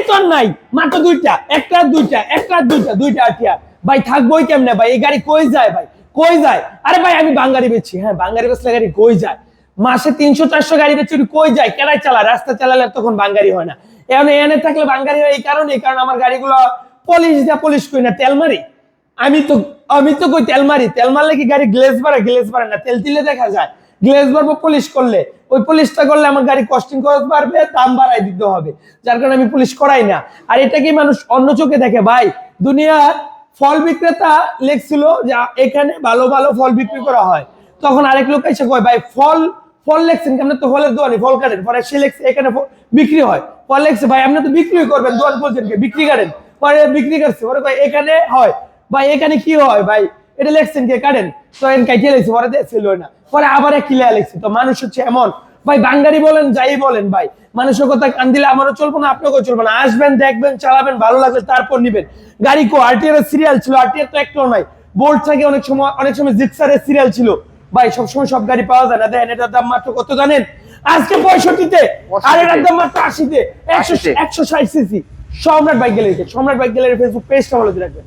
তো আর নাই, মাত্র দুইটা, একটা দুইটা, একটা দুইটা, দুইটা আটিয়া ভাই থাকবোই কেমনে ভাই? এই গাড়ি কই যায় ভাই, কই যায়? আরে ভাই আমি বাঙ্গারি বেচছি, হ্যাঁ বাঙ্গারি বেচলে গাড়ি কই যায়? মাসে 300-400 গাড়ি বেচছি, কই যায়? কেনাই চালায়, রাস্তা চালালে তখন বাঙ্গারি হয় না। এখন এনে থাকলে বাঙ্গারি হয় এই কারণেই, কারণ আমার গাড়িগুলো পলিশ করি না, তেল মারি। আমি তো কই তেল মারি, তেল মারলে কি গাড়ি গ্লেজ বাড়ে না, তেল দিলে দেখা যায়। গ্লেজ বাড়বো পলিশ করলে, ওই পলিশটা করলে আমার গাড়ি কস্টিং খরচ বাড়বে, দাম বাড়াই দিতে হবে, যার কারণে আমি পলিশ করাই না। আর এটা কি মানুষ অন্য চোখে দেখে ভাই? দুনিয়ার ফল বিক্রেতা লেখছিল যে এখানে ভালো ভালো ফল বিক্রি করা হয়, তখন আরেক লোক এসে কয় ভাই ফল ফল লেখছেন কেন? তো ফলের দোকানি, ফল কাটেন, পরে সে লেখছে এখানে বিক্রি হয়, ফল লেখছে ভাই আপনি তো বিক্রি করবেন, দোকান বলছেন কে বিক্রি করেন, পরে বিক্রি করছে, পরে ভাই এখানে হয়, ভাই এখানে কি হয় ভাই, এটা লেখছেন কে কাটেন, তো এন কাইটে লেখছে, পরে ছিল না, পরে আবার এক কিলা লেখছে। তো মানুষ হচ্ছে এমন ভাই, বাঙ্গারি বলেন যাই বলেন ভাই, মানুষের কথা কান দিলে আমারও চলবো না, আপনাকেও চলবো না। আসবেন, দেখবেন, চালাবেন, ভালো লাগলে তারপর নিবেন গাড়ি। কো আরটিআর এর সিরিয়াল ছিল, আরটিআর তো একটাও নাই, বোল্ট থাকে, অনেক সময় জিক্সারের সিরিয়াল ছিল ভাই, সবসময় সব গাড়ি পাওয়া যায় না। দেখেন এটার দাম মাত্র কত জানেন? আজকে 65-তে, আর এটার দাম মাত্র 80-তে, 160 সিসি। সম্রাট বাইক গ্যালারি, সম্রাট বাইক গ্যালারি ফেসবুক পেজটা ফলো দিয়ে রাখবেন।